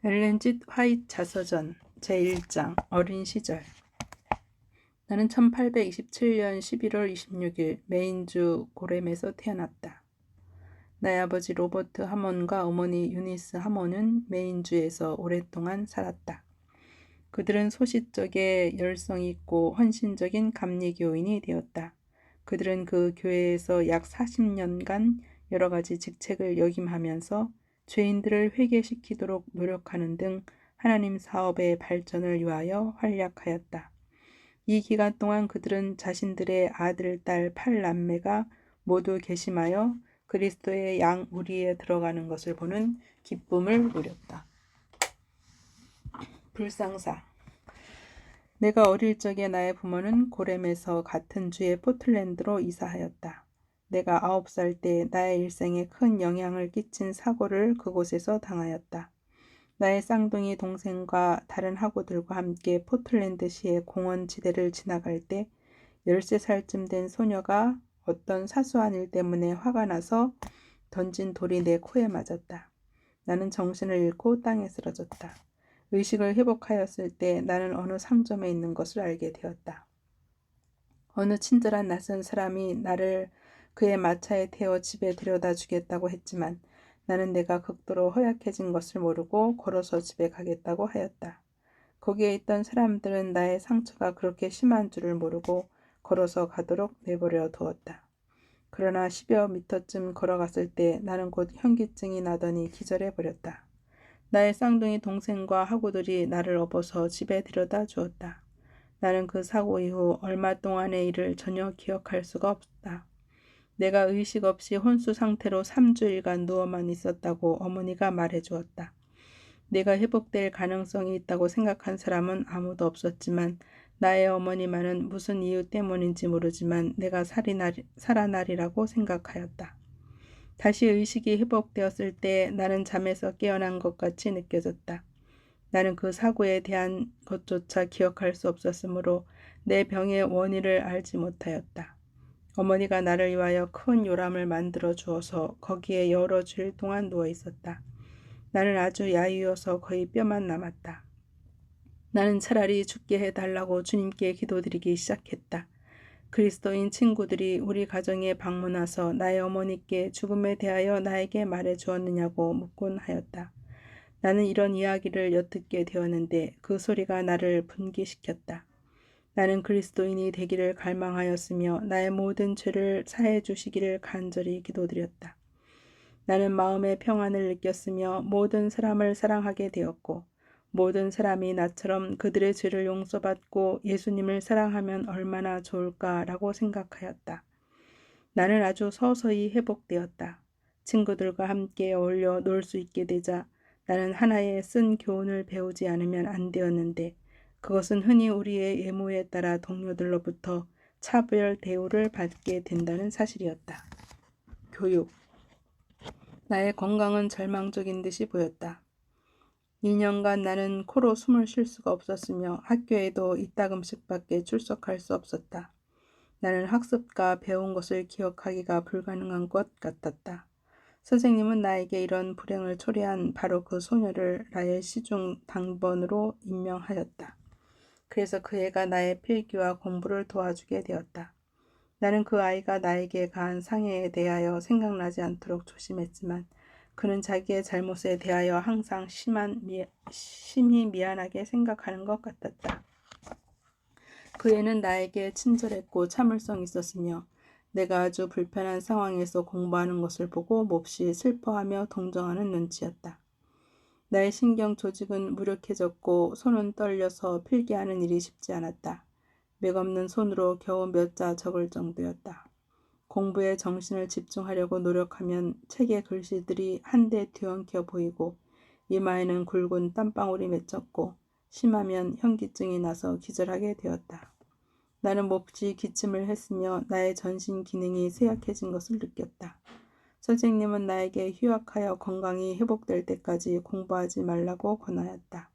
엘렌 G. 화이트 자서전 제1장 어린 시절. 나는 1827년 11월 26일 메인주 고렘에서 태어났다. 나의 아버지 로버트 하몬과 어머니 유니스 하몬은 메인주에서 오랫동안 살았다. 그들은 소시적에 열성이 있고 헌신적인 감리교인이 되었다. 그들은 그 교회에서 약 40년간 여러 가지 직책을 역임하면서 죄인들을 회개시키도록 노력하는 등 하나님 사업의 발전을 위하여 활약하였다. 이 기간 동안 그들은 자신들의 아들, 딸, 8남매가 모두 개심하여 그리스도의 양 우리에 들어가는 것을 보는 기쁨을 누렸다. 불상사. 내가 어릴 적에 나의 부모는 고렘에서 같은 주의 포틀랜드로 이사하였다. 내가 9살 때 나의 일생에 큰 영향을 끼친 사고를 그곳에서 당하였다. 나의 쌍둥이 동생과 다른 학우들과 함께 포틀랜드시의 공원지대를 지나갈 때 13살쯤 된 소녀가 어떤 사소한 일 때문에 화가 나서 던진 돌이 내 코에 맞았다. 나는 정신을 잃고 땅에 쓰러졌다. 의식을 회복하였을 때 나는 어느 상점에 있는 것을 알게 되었다. 어느 친절한 낯선 사람이 나를 그의 마차에 태워 집에 데려다 주겠다고 했지만 나는 내가 극도로 허약해진 것을 모르고 걸어서 집에 가겠다고 하였다. 거기에 있던 사람들은 나의 상처가 그렇게 심한 줄을 모르고 걸어서 가도록 내버려 두었다. 그러나 10여 미터쯤 걸어갔을 때 나는 곧 현기증이 나더니 기절해버렸다. 나의 쌍둥이 동생과 학우들이 나를 업어서 집에 데려다 주었다. 나는 그 사고 이후 얼마 동안의 일을 전혀 기억할 수가 없다. 내가 의식 없이 혼수 상태로 3주일간 누워만 있었다고 어머니가 말해주었다. 내가 회복될 가능성이 있다고 생각한 사람은 아무도 없었지만 나의 어머니만은 무슨 이유 때문인지 모르지만 내가 살아나리라고 생각하였다. 다시 의식이 회복되었을 때 나는 잠에서 깨어난 것 같이 느껴졌다. 나는 그 사고에 대한 것조차 기억할 수 없었으므로 내 병의 원인을 알지 못하였다. 어머니가 나를 위하여 큰 요람을 만들어 주어서 거기에 여러 주일 동안 누워 있었다. 나는 아주 야유어서 거의 뼈만 남았다. 나는 차라리 죽게 해달라고 주님께 기도드리기 시작했다. 그리스도인 친구들이 우리 가정에 방문와서 나의 어머니께 죽음에 대하여 나에게 말해 주었느냐고 묻곤 하였다. 나는 이런 이야기를 엿듣게 되었는데 그 소리가 나를 분기시켰다. 나는 그리스도인이 되기를 갈망하였으며 나의 모든 죄를 사해 주시기를 간절히 기도드렸다. 나는 마음의 평안을 느꼈으며 모든 사람을 사랑하게 되었고 모든 사람이 나처럼 그들의 죄를 용서받고 예수님을 사랑하면 얼마나 좋을까라고 생각하였다. 나는 아주 서서히 회복되었다. 친구들과 함께 어울려 놀 수 있게 되자 나는 하나의 쓴 교훈을 배우지 않으면 안 되었는데 그것은 흔히 우리의 예모에 따라 동료들로부터 차별 대우를 받게 된다는 사실이었다. 교육. 나의 건강은 절망적인 듯이 보였다. 2년간 나는 코로 숨을 쉴 수가 없었으며 학교에도 이따금씩밖에 출석할 수 없었다. 나는 학습과 배운 것을 기억하기가 불가능한 것 같았다. 선생님은 나에게 이런 불행을 초래한 바로 그 소녀를 나의 시중 당번으로 임명하였다. 그래서 그 애가 나의 필기와 공부를 도와주게 되었다. 나는 그 아이가 나에게 가한 상해에 대하여 생각나지 않도록 조심했지만 그는 자기의 잘못에 대하여 항상 심히 미안하게 생각하는 것 같았다. 그 애는 나에게 친절했고 참을성이 있었으며 내가 아주 불편한 상황에서 공부하는 것을 보고 몹시 슬퍼하며 동정하는 눈치였다. 나의 신경 조직은 무력해졌고 손은 떨려서 필기하는 일이 쉽지 않았다. 맥없는 손으로 겨우 몇 자 적을 정도였다. 공부에 정신을 집중하려고 노력하면 책의 글씨들이 한데 뒤엉켜 보이고 이마에는 굵은 땀방울이 맺혔고 심하면 현기증이 나서 기절하게 되었다. 나는 몹시 기침을 했으며 나의 전신 기능이 쇠약해진 것을 느꼈다. 선생님은 나에게 휴학하여 건강이 회복될 때까지 공부하지 말라고 권하였다.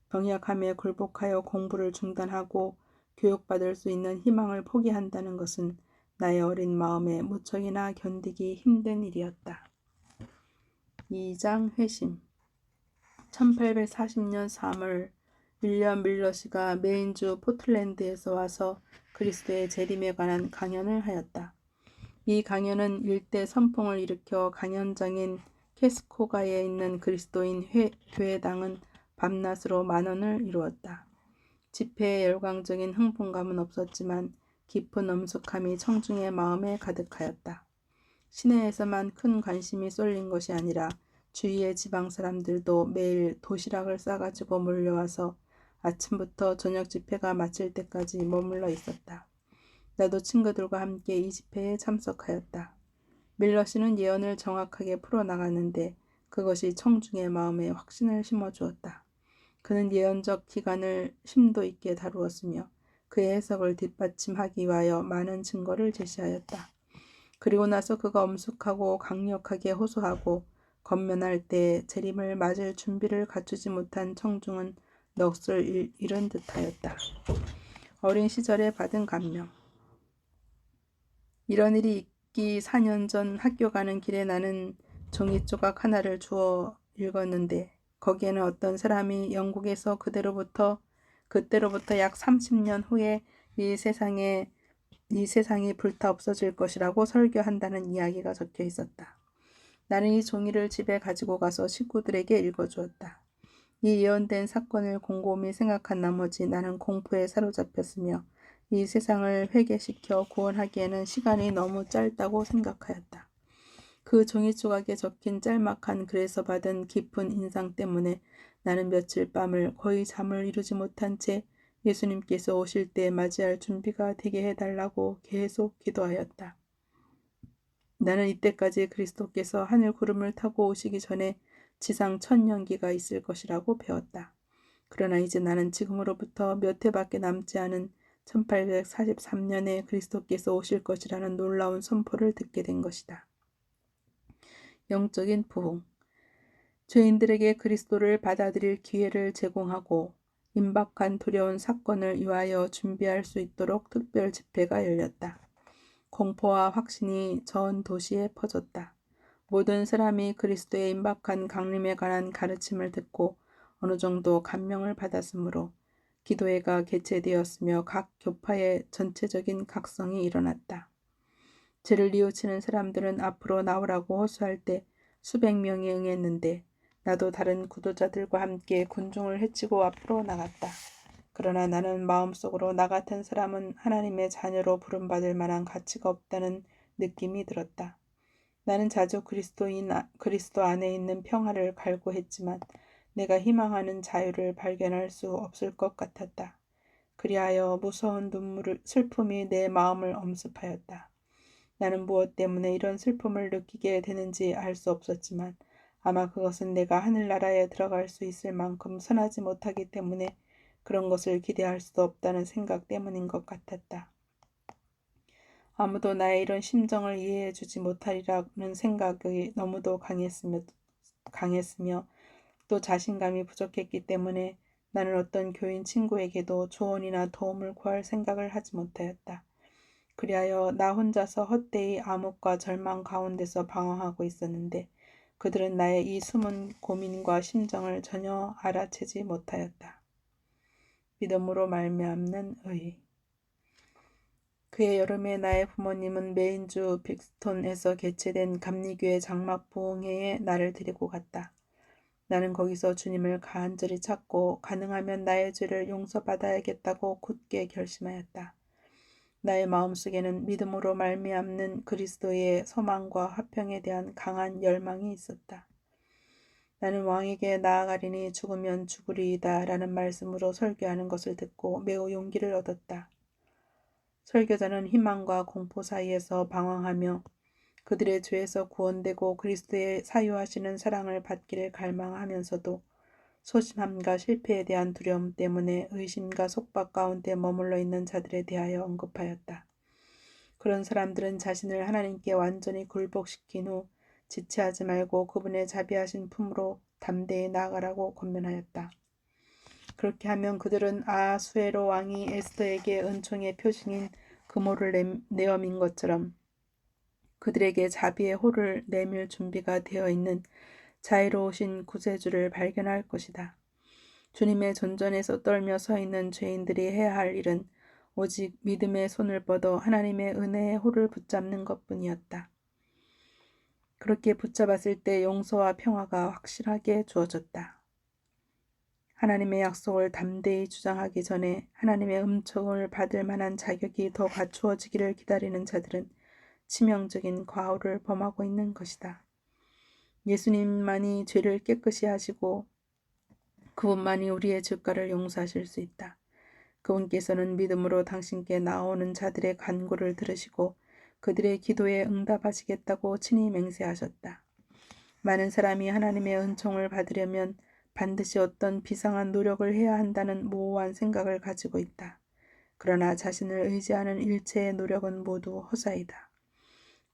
병약함에 굴복하여 공부를 중단하고 교육받을 수 있는 희망을 포기한다는 것은 나의 어린 마음에 무척이나 견디기 힘든 일이었다. 2장 회심. 1840년 3월 윌리엄 밀러시가 메인주 포틀랜드에서 와서 그리스도의 재림에 관한 강연을 하였다. 이 강연은 일대 선풍을 일으켜 강연장인 캐스코가에 있는 그리스도인 교회당은 밤낮으로 만원을 이루었다. 집회에 열광적인 흥분감은 없었지만 깊은 엄숙함이 청중의 마음에 가득하였다. 시내에서만 큰 관심이 쏠린 것이 아니라 주위의 지방 사람들도 매일 도시락을 싸가지고 몰려와서 아침부터 저녁 집회가 마칠 때까지 머물러 있었다. 나도 친구들과 함께 이 집회에 참석하였다. 밀러 씨는 예언을 정확하게 풀어나가는데 그것이 청중의 마음에 확신을 심어주었다. 그는 예언적 기간을 심도 있게 다루었으며 그의 해석을 뒷받침하기 위하여 많은 증거를 제시하였다. 그리고 나서 그가 엄숙하고 강력하게 호소하고 권면할 때 재림을 맞을 준비를 갖추지 못한 청중은 넋을 잃은 듯하였다. 어린 시절에 받은 감명. 이런 일이 있기 4년 전 학교 가는 길에 나는 종이 조각 하나를 주워 읽었는데 거기에는 어떤 사람이 영국에서 그때로부터 약 30년 후에 이 세상이 불타 없어질 것이라고 설교한다는 이야기가 적혀 있었다. 나는 이 종이를 집에 가지고 가서 식구들에게 읽어주었다. 이 예언된 사건을 곰곰이 생각한 나머지 나는 공포에 사로잡혔으며 이 세상을 회개시켜 구원하기에는 시간이 너무 짧다고 생각하였다. 그 종이 조각에 적힌 짤막한 글에서 받은 깊은 인상 때문에 나는 며칠 밤을 거의 잠을 이루지 못한 채 예수님께서 오실 때 맞이할 준비가 되게 해달라고 계속 기도하였다. 나는 이때까지 그리스도께서 하늘 구름을 타고 오시기 전에 지상 천년기가 있을 것이라고 배웠다. 그러나 이제 나는 지금으로부터 몇 해밖에 남지 않은 1843년에 그리스도께서 오실 것이라는 놀라운 선포를 듣게 된 것이다. 영적인 부흥. 죄인들에게 그리스도를 받아들일 기회를 제공하고 임박한 두려운 사건을 위하여 준비할 수 있도록 특별 집회가 열렸다. 공포와 확신이 전 도시에 퍼졌다. 모든 사람이 그리스도의 임박한 강림에 관한 가르침을 듣고 어느 정도 감명을 받았으므로 기도회가 개최되었으며 각 교파의 전체적인 각성이 일어났다. 죄를 뉘우치는 사람들은 앞으로 나오라고 호소할 때 수백 명이 응했는데 나도 다른 구도자들과 함께 군중을 헤치고 앞으로 나갔다. 그러나 나는 마음속으로 나 같은 사람은 하나님의 자녀로 부름받을 만한 가치가 없다는 느낌이 들었다. 나는 자주 그리스도 안에 있는 평화를 갈구했지만 내가 희망하는 자유를 발견할 수 없을 것 같았다. 그리하여 무서운 슬픔이 내 마음을 엄습하였다. 나는 무엇 때문에 이런 슬픔을 느끼게 되는지 알 수 없었지만 아마 그것은 내가 하늘나라에 들어갈 수 있을 만큼 선하지 못하기 때문에 그런 것을 기대할 수도 없다는 생각 때문인 것 같았다. 아무도 나의 이런 심정을 이해해 주지 못하리라는 생각이 너무도 강했으며 또 자신감이 부족했기 때문에 나는 어떤 교인 친구에게도 조언이나 도움을 구할 생각을 하지 못하였다. 그리하여 나 혼자서 헛되이 암흑과 절망 가운데서 방황하고 있었는데 그들은 나의 이 숨은 고민과 심정을 전혀 알아채지 못하였다. 믿음으로 말미암는 의. 그해 여름에 나의 부모님은 메인주 빅스톤에서 개최된 감리교회 장막 부흥회에 나를 데리고 갔다. 나는 거기서 주님을 간절히 찾고 가능하면 나의 죄를 용서받아야겠다고 굳게 결심하였다. 나의 마음속에는 믿음으로 말미암는 그리스도의 소망과 화평에 대한 강한 열망이 있었다. 나는 왕에게 나아가리니 죽으면 죽으리이다 라는 말씀으로 설교하는 것을 듣고 매우 용기를 얻었다. 설교자는 희망과 공포 사이에서 방황하며 그들의 죄에서 구원되고 그리스도의 사유하시는 사랑을 받기를 갈망하면서도 소심함과 실패에 대한 두려움 때문에 의심과 속박 가운데 머물러 있는 자들에 대하여 언급하였다. 그런 사람들은 자신을 하나님께 완전히 굴복시킨 후 지체하지 말고 그분의 자비하신 품으로 담대히 나아가라고 권면하였다. 그렇게 하면 그들은 아수에로 왕이 에스더에게 은총의 표징인 금호를 내어민 것처럼 그들에게 자비의 호를 내밀 준비가 되어 있는 자애로우신 구세주를 발견할 것이다. 주님의 존전에서 떨며 서 있는 죄인들이 해야 할 일은 오직 믿음의 손을 뻗어 하나님의 은혜의 홀을 붙잡는 것뿐이었다. 그렇게 붙잡았을 때 용서와 평화가 확실하게 주어졌다. 하나님의 약속을 담대히 주장하기 전에 하나님의 음성을 받을 만한 자격이 더 갖추어지기를 기다리는 자들은 치명적인 과오를 범하고 있는 것이다. 예수님만이 죄를 깨끗이 하시고 그분만이 우리의 죄가를 용서하실 수 있다. 그분께서는 믿음으로 당신께 나오는 자들의 간구를 들으시고 그들의 기도에 응답하시겠다고 친히 맹세하셨다. 많은 사람이 하나님의 은총을 받으려면 반드시 어떤 비상한 노력을 해야 한다는 모호한 생각을 가지고 있다. 그러나 자신을 의지하는 일체의 노력은 모두 허사이다.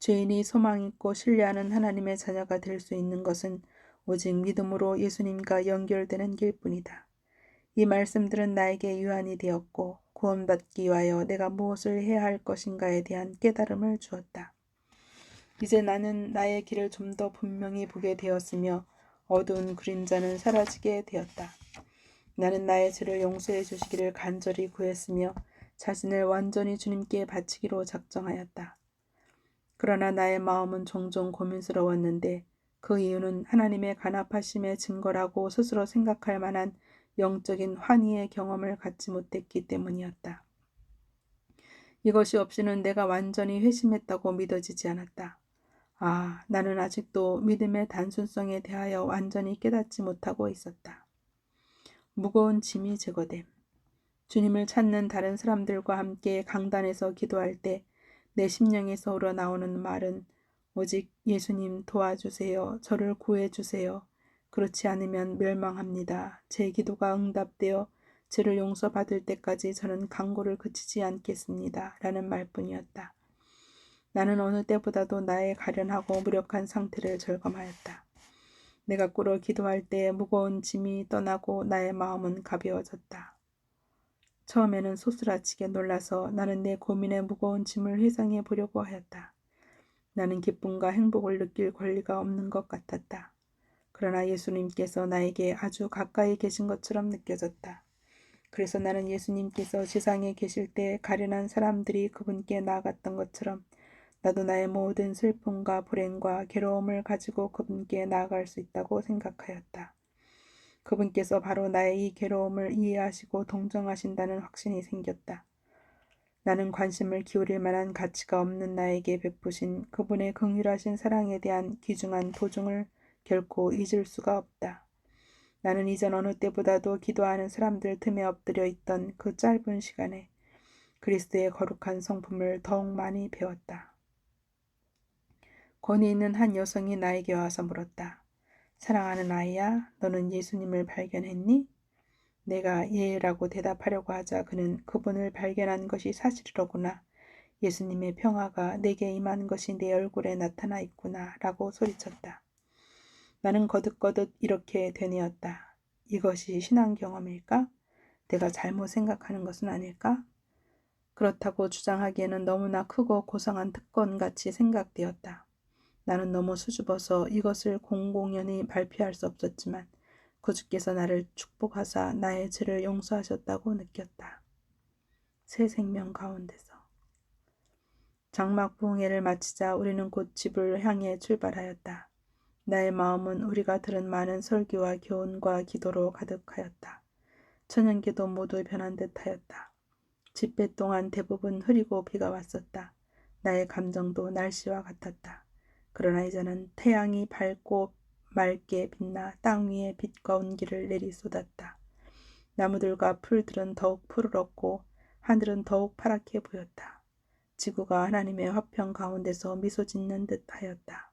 죄인이 소망 있고 신뢰하는 하나님의 자녀가 될 수 있는 것은 오직 믿음으로 예수님과 연결되는 길뿐이다. 이 말씀들은 나에게 유한이 되었고 구원받기 위하여 내가 무엇을 해야 할 것인가에 대한 깨달음을 주었다. 이제 나는 나의 길을 좀 더 분명히 보게 되었으며 어두운 그림자는 사라지게 되었다. 나는 나의 죄를 용서해 주시기를 간절히 구했으며 자신을 완전히 주님께 바치기로 작정하였다. 그러나 나의 마음은 종종 고민스러웠는데 그 이유는 하나님의 간합하심의 증거라고 스스로 생각할 만한 영적인 환희의 경험을 갖지 못했기 때문이었다. 이것이 없이는 내가 완전히 회심했다고 믿어지지 않았다. 나는 아직도 믿음의 단순성에 대하여 완전히 깨닫지 못하고 있었다. 무거운 짐이 제거됨. 주님을 찾는 다른 사람들과 함께 강단에서 기도할 때 내 심령에서 우러나오는 말은 오직 예수님 도와주세요. 저를 구해주세요. 그렇지 않으면 멸망합니다. 제 기도가 응답되어 죄를 용서받을 때까지 저는 간구를 그치지 않겠습니다. 라는 말뿐이었다. 나는 어느 때보다도 나의 가련하고 무력한 상태를 절감하였다. 내가 꿇어 기도할 때 무거운 짐이 떠나고 나의 마음은 가벼워졌다. 처음에는 소스라치게 놀라서 나는 내 고민의 무거운 짐을 회상해 보려고 하였다. 나는 기쁨과 행복을 느낄 권리가 없는 것 같았다. 그러나 예수님께서 나에게 아주 가까이 계신 것처럼 느껴졌다. 그래서 나는 예수님께서 지상에 계실 때 가련한 사람들이 그분께 나아갔던 것처럼 나도 나의 모든 슬픔과 불행과 괴로움을 가지고 그분께 나아갈 수 있다고 생각하였다. 그분께서 바로 나의 이 괴로움을 이해하시고 동정하신다는 확신이 생겼다. 나는 관심을 기울일 만한 가치가 없는 나에게 베푸신 그분의 긍휼하신 사랑에 대한 귀중한 도중을 결코 잊을 수가 없다. 나는 이전 어느 때보다도 기도하는 사람들 틈에 엎드려 있던 그 짧은 시간에 그리스도의 거룩한 성품을 더욱 많이 배웠다. 권위 있는 한 여성이 나에게 와서 물었다. 사랑하는 아이야, 너는 예수님을 발견했니? 내가 예라고 대답하려고 하자 그는 그분을 발견한 것이 사실이로구나. 예수님의 평화가 내게 임한 것이 내 얼굴에 나타나 있구나 라고 소리쳤다. 나는 거듭거듭 이렇게 되뇌었다. 이것이 신앙 경험일까? 내가 잘못 생각하는 것은 아닐까? 그렇다고 주장하기에는 너무나 크고 고상한 특권같이 생각되었다. 나는 너무 수줍어서 이것을 공공연히 발표할 수 없었지만 구주께서 나를 축복하사 나의 죄를 용서하셨다고 느꼈다. 새 생명 가운데서. 장막 부흥회를 마치자 우리는 곧 집을 향해 출발하였다. 나의 마음은 우리가 들은 많은 설교와 교훈과 기도로 가득하였다. 천연기도 모두 변한 듯하였다. 집회 동안 대부분 흐리고 비가 왔었다. 나의 감정도 날씨와 같았다. 그러나 이제는 태양이 밝고 맑게 빛나 땅 위에 빛과 온기를 내리쏟았다. 나무들과 풀들은 더욱 푸르렀고 하늘은 더욱 파랗게 보였다. 지구가 하나님의 화평 가운데서 미소 짓는 듯하였다.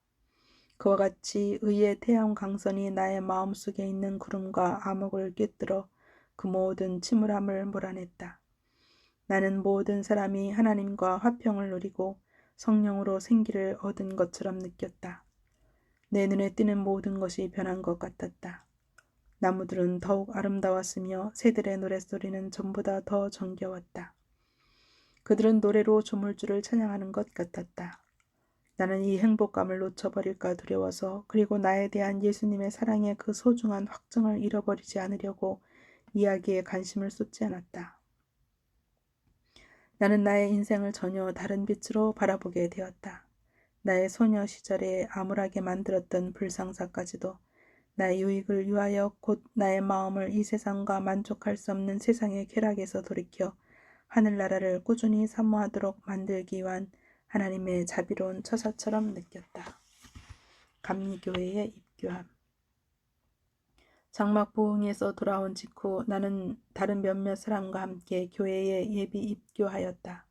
그와 같이 의의 태양 강선이 나의 마음속에 있는 구름과 암흑을 꿰뚫어 그 모든 침울함을 몰아냈다. 나는 모든 사람이 하나님과 화평을 누리고 성령으로 생기를 얻은 것처럼 느꼈다. 내 눈에 띄는 모든 것이 변한 것 같았다. 나무들은 더욱 아름다웠으며 새들의 노랫소리는 전보다 더 정겨웠다. 그들은 노래로 조물주를 찬양하는 것 같았다. 나는 이 행복감을 놓쳐버릴까 두려워서, 그리고 나에 대한 예수님의 사랑의 그 소중한 확증을 잃어버리지 않으려고 이야기에 관심을 쏟지 않았다. 나는 나의 인생을 전혀 다른 빛으로 바라보게 되었다. 나의 소녀 시절에 암울하게 만들었던 불상사까지도 나의 유익을 위하여, 곧 나의 마음을 이 세상과 만족할 수 없는 세상의 쾌락에서 돌이켜 하늘나라를 꾸준히 사모하도록 만들기 위한 하나님의 자비로운 처사처럼 느꼈다. 감리교회에 입교함. 장막 부흥에서 돌아온 직후 나는 다른 몇몇 사람과 함께 교회에 예비 입교하였다.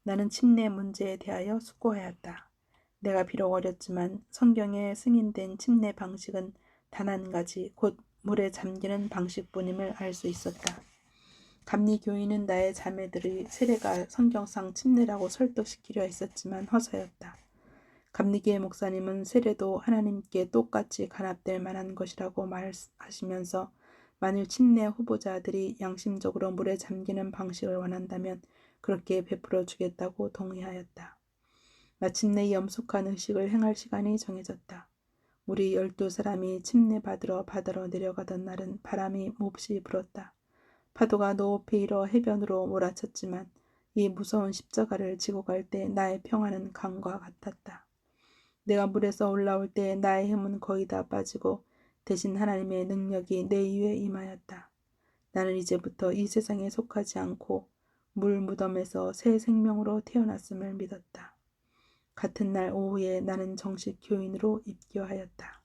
나는 침례 문제에 대하여 숙고하였다. 내가 비록 어렸지만 성경에 승인된 침례 방식은 단 한 가지, 곧 물에 잠기는 방식뿐임을 알 수 있었다. 감리교인은 나의 자매들의 세례가 성경상 침례라고 설득시키려 했었지만 허사였다. 감리교의 목사님은 세례도 하나님께 똑같이 간합될 만한 것이라고 말하시면서 만일 침례 후보자들이 양심적으로 물에 잠기는 방식을 원한다면 그렇게 베풀어 주겠다고 동의하였다. 마침내 염숙한 의식을 행할 시간이 정해졌다. 우리 12사람이 침례 받으러 바다로 내려가던 날은 바람이 몹시 불었다. 파도가 높이 일어 해변으로 몰아쳤지만 이 무서운 십자가를 지고 갈 때 나의 평화는 강과 같았다. 내가 물에서 올라올 때 나의 힘은 거의 다 빠지고 대신 하나님의 능력이 내 위에 임하였다. 나는 이제부터 이 세상에 속하지 않고 물 무덤에서 새 생명으로 태어났음을 믿었다. 같은 날 오후에 나는 정식 교인으로 입교하였다.